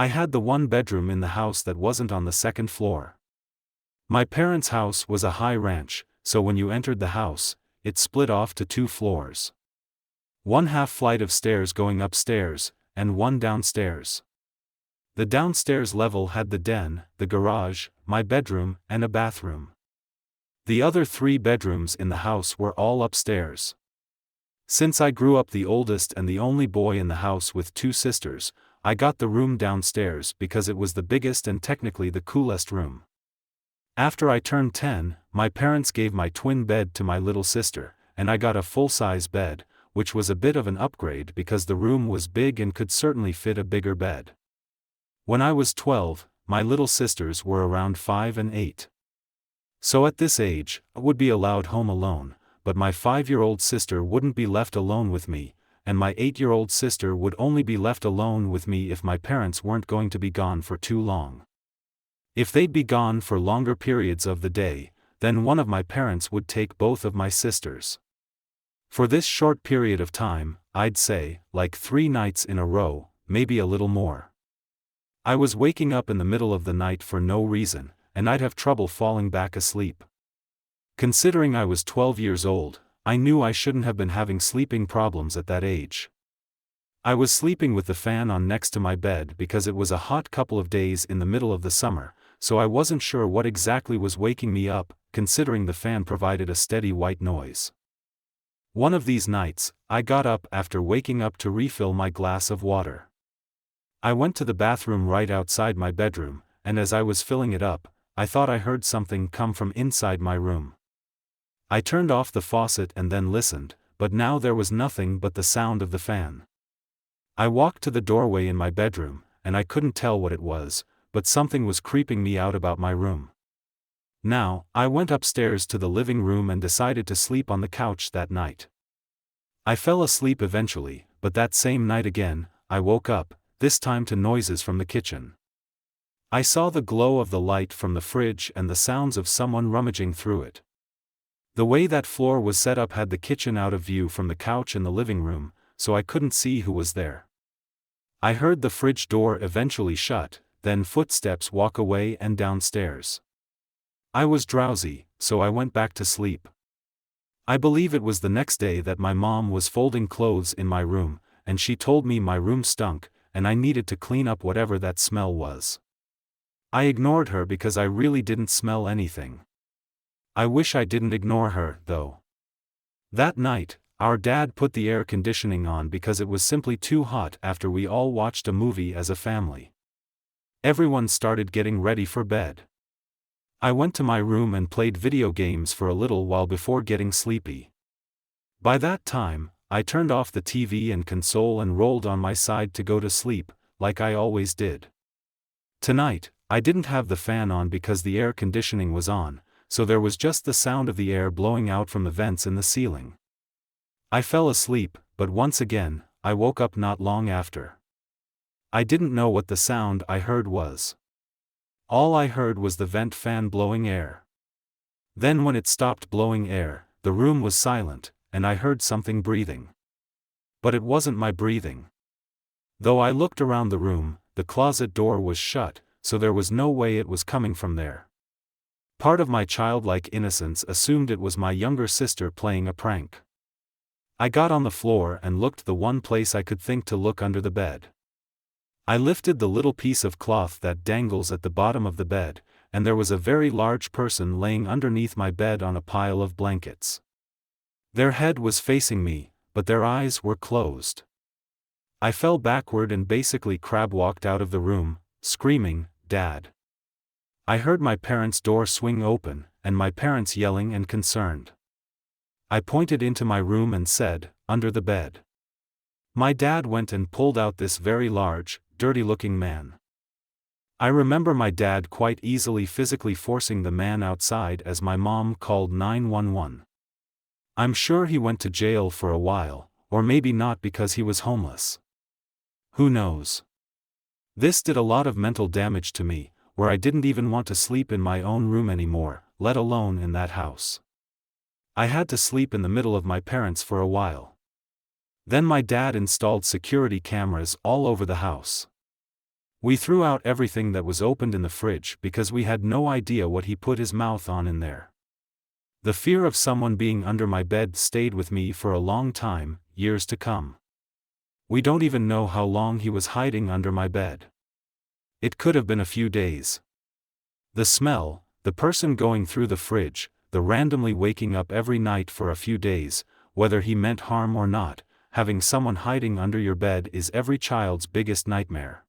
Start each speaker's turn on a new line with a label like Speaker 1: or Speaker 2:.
Speaker 1: I had the one bedroom in the house that wasn't on the second floor. My parents' house was a high ranch, so when you entered the house, it split off to 2 floors. One half flight of stairs going upstairs, and one downstairs. The downstairs level had the den, the garage, my bedroom, and a bathroom. The other 3 bedrooms in the house were all upstairs. Since I grew up the oldest and the only boy in the house with 2 sisters, I got the room downstairs because it was the biggest and technically the coolest room. After I turned 10, my parents gave my twin bed to my little sister, and I got a full-size bed, which was a bit of an upgrade because the room was big and could certainly fit a bigger bed. When I was 12, my little sisters were around 5 and 8. So at this age, I would be allowed home alone, but my 5-year-old sister wouldn't be left alone with me, and my 8-year-old sister would only be left alone with me if my parents weren't going to be gone for too long. If they'd be gone for longer periods of the day, then one of my parents would take both of my sisters. For this short period of time, I'd say, like 3 nights in a row, maybe a little more. I was waking up in the middle of the night for no reason, and I'd have trouble falling back asleep. Considering I was 12 years old, I knew I shouldn't have been having sleeping problems at that age. I was sleeping with the fan on next to my bed because it was a hot couple of days in the middle of the summer, so I wasn't sure what exactly was waking me up, considering the fan provided a steady white noise. One of these nights, I got up after waking up to refill my glass of water. I went to the bathroom right outside my bedroom, and as I was filling it up, I thought I heard something come from inside my room. I turned off the faucet and then listened, but now there was nothing but the sound of the fan. I walked to the doorway in my bedroom, and I couldn't tell what it was, but something was creeping me out about my room. Now, I went upstairs to the living room and decided to sleep on the couch that night. I fell asleep eventually, but that same night again, I woke up, this time to noises from the kitchen. I saw the glow of the light from the fridge and the sounds of someone rummaging through it. The way that floor was set up had the kitchen out of view from the couch in the living room, so I couldn't see who was there. I heard the fridge door eventually shut, then footsteps walk away and downstairs. I was drowsy, so I went back to sleep. I believe it was the next day that my mom was folding clothes in my room, and she told me my room stunk, and I needed to clean up whatever that smell was. I ignored her because I really didn't smell anything. I wish I didn't ignore her, though. That night, our dad put the air conditioning on because it was simply too hot after we all watched a movie as a family. Everyone started getting ready for bed. I went to my room and played video games for a little while before getting sleepy. By that time, I turned off the TV and console and rolled on my side to go to sleep, like I always did. Tonight, I didn't have the fan on because the air conditioning was on, so there was just the sound of the air blowing out from the vents in the ceiling. I fell asleep, but once again, I woke up not long after. I didn't know what the sound I heard was. All I heard was the vent fan blowing air. Then when it stopped blowing air, the room was silent, and I heard something breathing. But it wasn't my breathing. Though I looked around the room, the closet door was shut, so there was no way it was coming from there. Part of my childlike innocence assumed it was my younger sister playing a prank. I got on the floor and looked the one place I could think to look under the bed. I lifted the little piece of cloth that dangles at the bottom of the bed, and there was a very large person laying underneath my bed on a pile of blankets. Their head was facing me, but their eyes were closed. I fell backward and basically crab-walked out of the room, screaming, "Dad!" I heard my parents' door swing open, and my parents yelling and concerned. I pointed into my room and said, "Under the bed." My dad went and pulled out this very large, dirty-looking man. I remember my dad quite easily physically forcing the man outside as my mom called 911. I'm sure he went to jail for a while, or maybe not because he was homeless. Who knows? This did a lot of mental damage to me, where I didn't even want to sleep in my own room anymore, let alone in that house. I had to sleep in the middle of my parents for a while. Then my dad installed security cameras all over the house. We threw out everything that was opened in the fridge because we had no idea what he put his mouth on in there. The fear of someone being under my bed stayed with me for a long time, years to come. We don't even know how long he was hiding under my bed. It could have been a few days. The smell, the person going through the fridge, the randomly waking up every night for a few days, whether he meant harm or not, having someone hiding under your bed is every child's biggest nightmare.